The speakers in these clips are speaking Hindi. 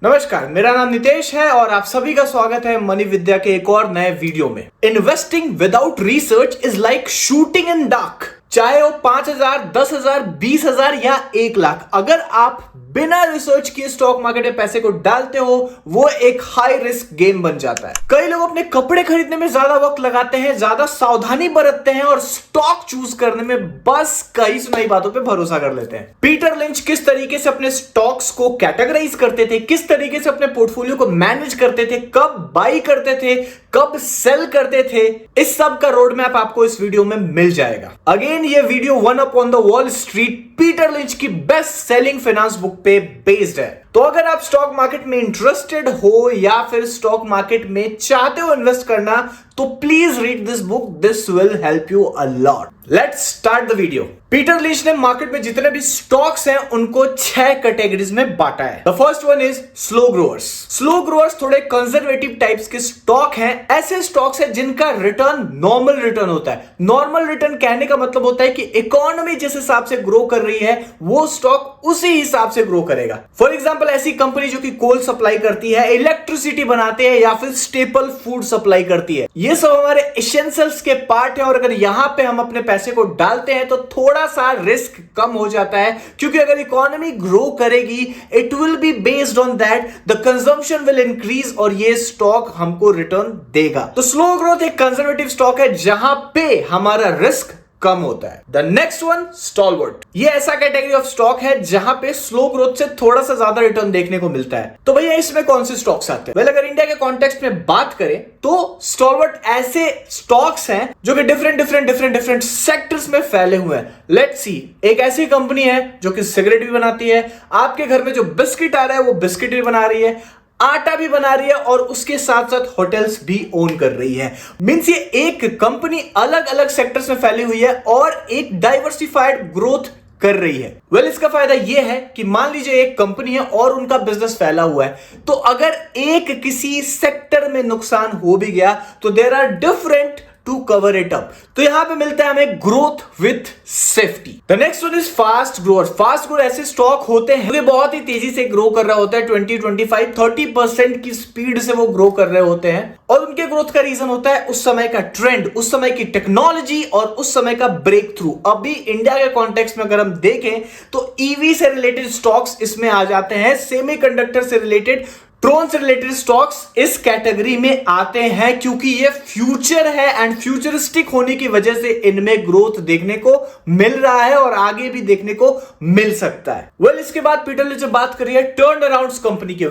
नमस्कार, मेरा नाम नितेश है और आप सभी का स्वागत है मनी विद्या के एक और नए वीडियो में। Investing without research is like shooting in dark. चाहे वो 5,000, 10,000, 20,000 या 1,00,000, अगर आप बिना रिसर्च किए स्टॉक मार्केट में पैसे को डालते हो, वो एक हाई रिस्क गेम बन जाता है। कई लोग अपने कपड़े खरीदने में ज्यादा वक्त लगाते हैं, ज्यादा सावधानी बरतते हैं और स्टॉक चूज करने में बस कई सुनाई बातों पे भरोसा कर लेते हैं। पीटर लिंच किस तरीके से अपने स्टॉक्स को कैटेगराइज करते थे, किस तरीके से अपने पोर्टफोलियो को मैनेज करते थे, कब बाई करते थे, कब सेल करते थे, इस सब का रोड मैप आपको इस वीडियो में मिल जाएगा। अगेन ये video one up on the wall street Peter lynch की बेस्ट सेलिंग फाइनेंस बुक पे बेस्ड है। तो अगर आप स्टॉक मार्केट में इंटरेस्टेड हो या फिर स्टॉक मार्केट में चाहते हो इन्वेस्ट करना, तो please read this book, this will help you a lot. Let's start the video. Peter lynch ने मार्केट में जितने भी स्टॉक्स हैं उनको 6 कैटेगरीज में बांटा है। The first one is slow growers. Slow growers थोड़े कंजर्वेटिव टाइप्स के स्टॉक हैं। ऐसे स्टॉक्स हैं जिनका रिटर्न नॉर्मल रिटर्न होता है। नॉर्मल रिटर्न कहने का मतलब होता है कि इकोनॉमी जिस हिसाब से ग्रो कर रही है वो स्टॉक उसी हिसाब से ग्रो करेगा। फॉर एग्जांपल ऐसी कंपनी जो कि कोल सप्लाई करती है, इलेक्ट्रिसिटी बनाते हैं या फिर स्टेपल फूड सप्लाई करती है, ये सब हमारे एसेंशियल्स के पार्ट है। और अगर यहां पे हम अपने पैसे को डालते हैं तो थोड़ा सा रिस्क कम हो जाता है, क्योंकि अगर इकोनॉमी ग्रो करेगी it will be based on that, the consumption will increase और ये स्टॉक हमको रिटर्न देगा। तो स्लो ग्रोथ एक कंजर्वेटिव स्टॉक है जहां पे हमारा रिस्क कम होता है। The next one stalwart. ये ऐसा कैटेगरी ऑफ स्टॉक है जहां पे स्लो ग्रोथ से थोड़ा सा ज्यादा रिटर्न देखने को मिलता है। तो भैया इसमें कौन से स्टॉक्स आते हैं? अगर इंडिया के कॉन्टेक्स्ट में बात करें तो स्टॉलवर्ट ऐसे स्टॉक्स हैं जो कि डिफरेंट सेक्टर्स में फैले हुए हैं। लेट्स सी, एक ऐसी कंपनी है जो कि सिगरेट भी बनाती है, आपके घर में जो बिस्किट आ रहा है वो बिस्किट भी बना रही है, आटा भी बना रही है और उसके साथ साथ होटल्स भी ओन कर रही है। मींस ये एक कंपनी अलग अलग सेक्टर्स में फैली हुई है और एक डाइवर्सिफाइड ग्रोथ कर रही है। इसका फायदा यह है कि मान लीजिए एक कंपनी है और उनका बिजनेस फैला हुआ है, तो अगर एक किसी सेक्टर में नुकसान हो भी गया तो there are different to cover it up. तो यहां पे मिलता है हमें growth with safety. The next one is fast grower. Fast grower ऐसे स्टॉक होते हैं जो बहुत ही तेजी से ग्रो कर रहा होता है, 20, 25, 30% की स्पीड से वो ग्रो कर रहे होते हैं। और उनके ग्रोथ का रीजन होता है उस समय का ट्रेंड, उस समय की टेक्नोलॉजी और उस समय का ब्रेक थ्रू। अभी इंडिया के कॉन्टेक्स्ट में अगर हम देखें तो ईवी से रिलेटेड स्टॉक्स इसमें आ जाते हैं, सेमीकंडक्टर से रिलेटेड, ड्रोन से रिलेटेड स्टॉक्स इस कैटेगरी में आते हैं, क्योंकि ये फ्यूचर है एंड फ्यूचरिस्टिक होने की वजह से इनमें ग्रोथ देखने को मिल रहा है और आगे भी देखने को मिल सकता है। इसके बाद पीटर लिंच बात करिए टर्न अराउंड कंपनी के।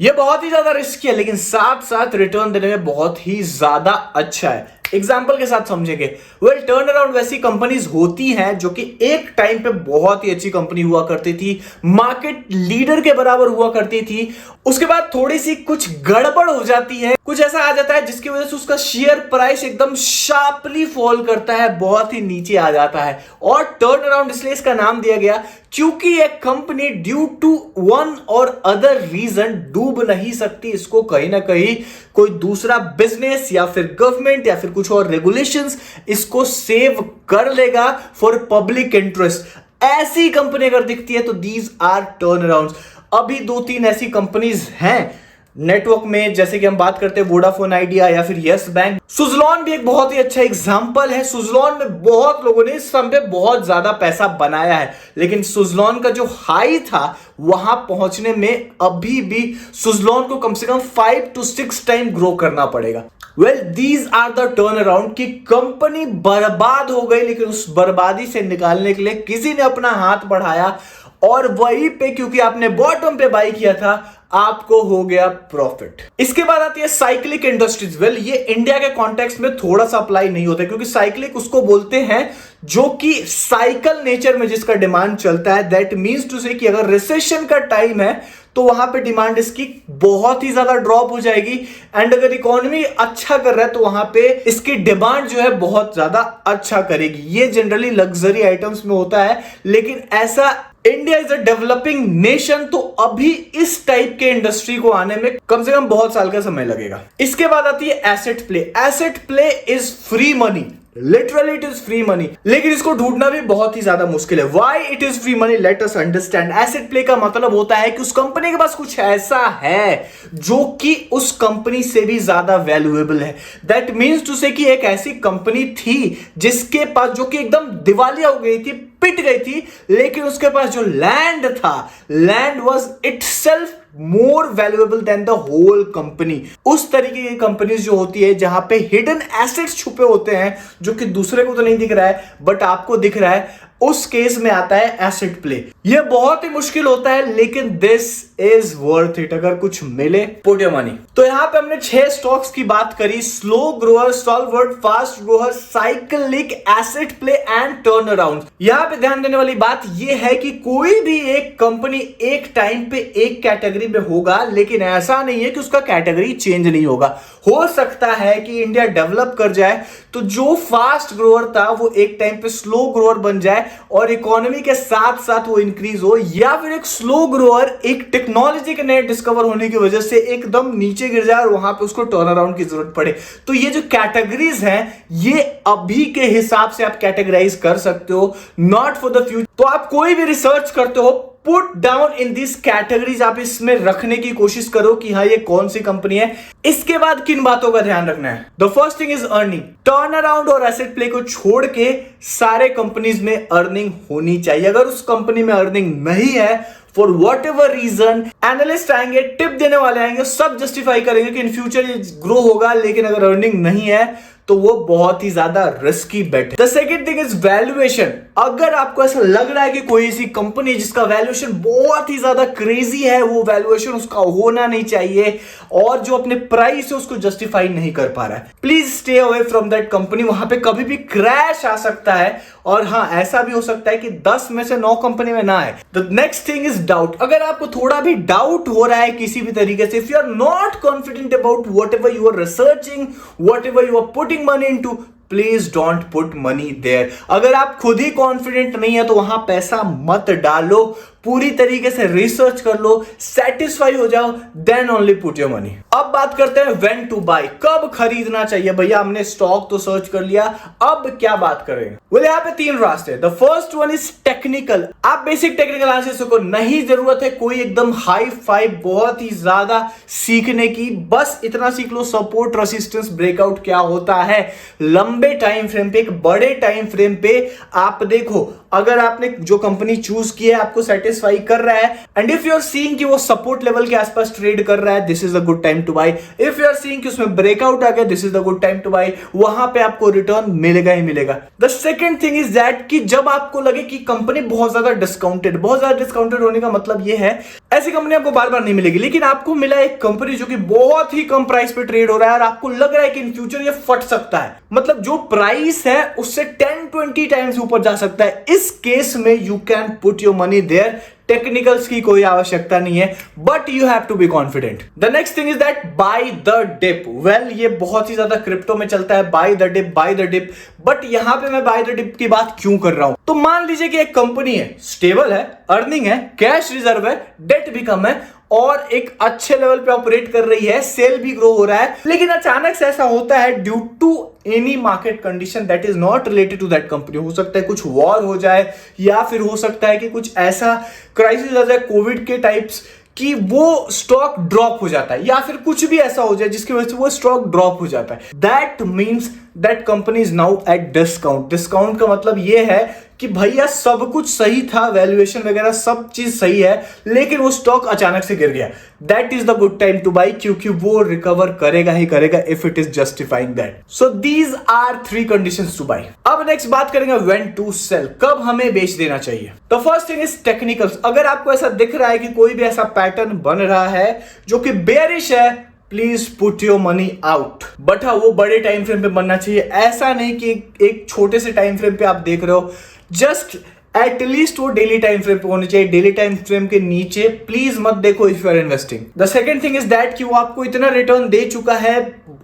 ये बहुत ही ज्यादा रिस्की है लेकिन साथ साथ रिटर्न देने में बहुत ही ज्यादा अच्छा है। एग्जाम्पल के साथ समझेंगे। टर्न अराउंड वैसी कंपनीज होती हैं जो कि एक टाइम पे बहुत ही अच्छी कंपनी हुआ करती थी, मार्केट लीडर के बराबर हुआ करती थी, उसके बाद थोड़ी सी कुछ गड़बड़ हो जाती है, कुछ ऐसा आ जाता है जिसकी वजह से उसका शेयर प्राइस एकदम शार्पली फॉल करता है, बहुत ही नीचे आ जाता है। और टर्न अराउंड इसलिए इसका नाम दिया गया क्योंकि ये कंपनी ड्यू टू वन और अदर रीजन डूब नहीं सकती। इसको कहीं ना कहीं कोई दूसरा बिजनेस या फिर गवर्नमेंट या फिर कुछ और रेगुलेशंस इसको सेव कर लेगा फॉर पब्लिक इंटरेस्ट। ऐसी कंपनी अगर दिखती है तो दीज आर टर्न अराउंड्स। अभी 2-3 ऐसी कंपनीज हैं नेटवर्क में, जैसे कि हम बात करते हैं वोडाफोन आइडिया या फिर यस बैंक। सुजलॉन भी एक बहुत ही अच्छा एग्जांपल है। सुजलॉन में बहुत लोगों ने इस समय बहुत ज्यादा पैसा बनाया है, लेकिन सुजलॉन का जो हाई था वहां पहुंचने में अभी भी सुजलॉन को कम से कम 5 to 6 टाइम ग्रो करना पड़ेगा। These are the turnaround की कंपनी बर्बाद हो गई, लेकिन उस बर्बादी से निकालने के लिए किसी ने अपना हाथ बढ़ाया और वहीं पे, क्योंकि आपने बॉटम पे बाई किया था, आपको हो गया प्रॉफिट। इसके बाद आती है साइक्लिक इंडस्ट्रीज। ये इंडिया के कॉन्टेक्स्ट में थोड़ा सा अप्लाई नहीं होता, क्योंकि साइक्लिक उसको बोलते हैं जो कि साइकिल नेचर में जिसका डिमांड चलता है। दैट मीन्स टू से कि अगर रिसेशन का टाइम है तो वहां पे डिमांड इसकी बहुत ही ज्यादा ड्रॉप हो जाएगी, एंड अगर इकोनॉमी अच्छा कर रहा है तो वहां पे इसकी डिमांड जो है बहुत ज्यादा अच्छा करेगी। ये जनरली लग्जरी आइटम्स में होता है, लेकिन ऐसा India is a developing nation, तो अभी इस टाइप के इंडस्ट्री को आने में कम से कम बहुत साल का समय लगेगा। इसके बाद आती है asset play. Asset play is free money. Literally it is free money, लेकिन इसको ढूंढना भी बहुत ही ज्यादा मुश्किल है। Why it is free money, let us understand. Asset play का मतलब होता है कि उस कंपनी के पास कुछ ऐसा है जो कि उस कंपनी से भी ज्यादा वैल्यूएबल है। दैट मीन्स टू से कि एक ऐसी कंपनी थी जिसके पास, जो कि एकदम दिवालिया हो गई थी, पिट गई थी, लेकिन उसके पास जो लैंड था, land was itself more valuable than the whole company. उस तरीके की कंपनीज जो होती है जहां पे हिडन एसेट्स छुपे होते हैं जो कि दूसरे को तो नहीं दिख रहा है बट आपको दिख रहा है, उस केस में आता है एसेट प्ले। यह बहुत ही मुश्किल होता है, लेकिन दिस इज वर्थ इट। अगर कुछ मिले, पुट योर मनी। तो यहां पे हमने 6 स्टॉक्स की बात करी: slow grower, stalwart, fast grower, cyclic, asset play and turn around. यहां पे ध्यान देने वाली बात यह है कि कोई भी एक कंपनी एक टाइम पे एक कैटेगरी में होगा, लेकिन ऐसा नहीं है कि उसका कैटेगरी चेंज नहीं होगा। हो सकता है कि इंडिया डेवलप कर जाए तो जो फास्ट ग्रोअर था वो एक टाइम पे स्लो ग्रोअर बन जाए और इकोनॉमी के साथ साथ वो इंक्रीज हो, या फिर एक स्लो ग्रोअर एक टेक्नोलॉजी के नए डिस्कवर होने की वजह से एकदम नीचे गिर जाए और वहां पे उसको टर्न अराउंड की जरूरत पड़े। तो ये जो कैटेगरीज हैं, ये अभी के हिसाब से आप कैटेगराइज कर सकते हो, नॉट फॉर द फ्यूचर। तो आप कोई भी रिसर्च करते हो, put down in this categories, आप इसमें रखने की कोशिश करो कि हाँ ये कौन सी कंपनी है। इसके बाद किन बातों का ध्यान रखना है? The first thing is earning. Turn around और एसेट प्ले को छोड़ के सारे कंपनीज में अर्निंग होनी चाहिए। अगर उस कंपनी में अर्निंग नहीं है, for whatever reason, analyst आएंगे, टिप देने वाले आएंगे, सब जस्टिफाई करेंगे कि इन फ्यूचर ये ग्रो होगा, लेकिन अगर अर्निंग नहीं है तो वो बहुत ही ज्यादा रिस्की बेट है। The second thing is valuation. अगर आपको ऐसा लग रहा है कि कोई ऐसी कंपनी जिसका वैल्यूएशन बहुत ही ज्यादा क्रेजी है, वो वैल्यूएशन उसका होना नहीं चाहिए और जो अपने प्राइस है उसको जस्टिफाई नहीं कर पा रहा है, please stay away from that company. वहां पे कभी भी क्रैश आ सकता है और हाँ, ऐसा भी हो सकता है कि 10 में से 9 कंपनी में ना आए। The next thing is doubt. अगर आपको थोड़ा भी डाउट हो रहा है किसी भी तरीके से, if you are not confident about whatever you are researching, whatever you are putting money into, please don't put money there. अगर आप खुद ही कॉन्फिडेंट नहीं है तो वहां पैसा मत डालो, पूरी तरीके से रिसर्च कर लो, सेटिस्फाई हो जाओ, then only put your money. अब बात करते हैं व्हेन टू बाय, कब खरीदना चाहिए। भैया हमने स्टॉक तो सर्च कर लिया, अब क्या बात करें? बोले यहाँ पे 3 रास्ते। The first one is technical. आप बेसिक टेक्निकल एनालिसिस को नहीं जरूरत है कोई एकदम हाई फाई बहुत ही ज्यादा सीखने की, बस इतना सीख लो सपोर्ट, रेसिस्टेंस, ब्रेकआउट क्या होता है। लंबे टाइम फ्रेम पे, एक बड़े टाइम फ्रेम पे आप देखो, अगर आपने जो कंपनी चूज की है आपको सेटिस्फाई कर रहा है, and if you are seeing कि वो सपोर्ट लेवल के आसपास ट्रेड कर रहा है, this is the good time to buy. If you are seeing कि उसमें ब्रेकआउट आ गया, this is the good time to buy. वहां पे आपको रिटर्न मिलेगा ही मिलेगा। The second thing is that कि जब आपको लगे कि कंपनी बहुत ज्यादा डिस्काउंटेड होने का मतलब ये है, ऐसी कंपनी आपको बार बार नहीं मिलेगी, लेकिन आपको मिला एक कंपनी जो कि बहुत ही कम प्राइस पे ट्रेड हो रहा है और आपको लग रहा है कि इन फ्यूचर ये फट सकता है, मतलब जो प्राइस है उससे 10-20 टाइम्स ऊपर जा सकता है। इस केस में you can put your money there. Technicals की कोई आवश्यकता नहीं है, but you have to be confident. The next thing is that buy the dip. Well, ये बहुत ही ज्यादा क्रिप्टो में चलता है, बाय द डिप, बट यहां पे मैं बाय द डिप की बात क्यों कर रहा हूं? तो मान लीजिए कि एक कंपनी है, स्टेबल है, अर्निंग है, कैश रिजर्व है, डेट भी कम है और एक अच्छे लेवल पे ऑपरेट कर रही है, सेल भी ग्रो हो रहा है, लेकिन अचानक से ऐसा होता है due to any market condition that is not related to that company. हो सकता है कुछ वॉर हो जाए, या फिर हो सकता है कि कुछ ऐसा क्राइसिस आ जाए कोविड के टाइप्स कि वो स्टॉक ड्रॉप हो जाता है, या फिर कुछ भी ऐसा हो जाए जिसकी वजह से वो स्टॉक ड्रॉप हो जाता है। That means that company is now at discount. Discount का मतलब ये है कि भैया सब कुछ सही था, वैल्यूएशन वगैरह सब चीज सही है, लेकिन वो स्टॉक अचानक से गिर गया। That is the good time to buy, क्योंकि वो रिकवर करेगा ही करेगा if it is justifying that. So these are 3 conditions to buy. अब नेक्स्ट बात करेंगे व्हेन टू सेल, कब हमें बेच देना चाहिए। The first thing is technicals. अगर आपको ऐसा दिख रहा है कि कोई भी ऐसा पैटर्न बन रहा है जो कि बेयरिश है, please put your money out. But हाँ, वो बड़े टाइम फ्रेम पे बनना चाहिए। ऐसा नहीं कि एक छोटे से टाइम फ्रेम पे आप देख रहे हो, जस्ट एटलीस्ट वो डेली टाइम फ्रेम पे होने चाहिए। डेली टाइम फ्रेम के नीचे प्लीज मत देखो if you are investing. The second thing is that कि वो आपको इतना रिटर्न दे चुका है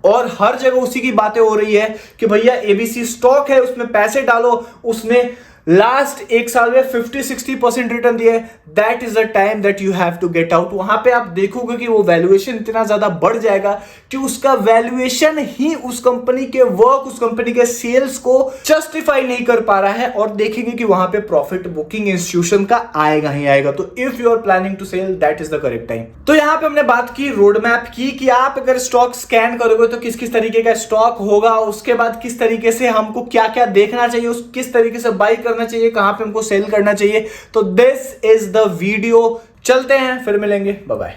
और हर जगह उसी की बातें हो रही है कि भैया एबीसी स्टॉक है, उसमें पैसे डालो, उसमें लास्ट एक साल में 50-60% रिटर्न दिए, that is the time that you have to get out. वहां पे आप देखोगे कि वो वैल्यूएशन इतना ज्यादा बढ़ जाएगा कि उसका वैल्यूएशन ही उस कंपनी के वर्क, उस कंपनी के सेल्स को जस्टिफाई नहीं कर पा रहा है, और देखेंगे कि वहां पे प्रॉफिट बुकिंग इंस्टीट्यूशन का आएगा ही आएगा। तो if you are planning to sell, that is the correct time. तो यहां पे हमने बात की, रोड मैप की, कि आप अगर स्टॉक स्कैन करोगे तो किस किस तरीके का स्टॉक होगा, उसके बाद किस तरीके से हमको क्या क्या देखना चाहिए, उस किस तरीके से बाई करना चाहिए, कहां पे हमको सेल करना चाहिए। तो दिस इज द वीडियो। चलते हैं, फिर मिलेंगे, बाय बाय।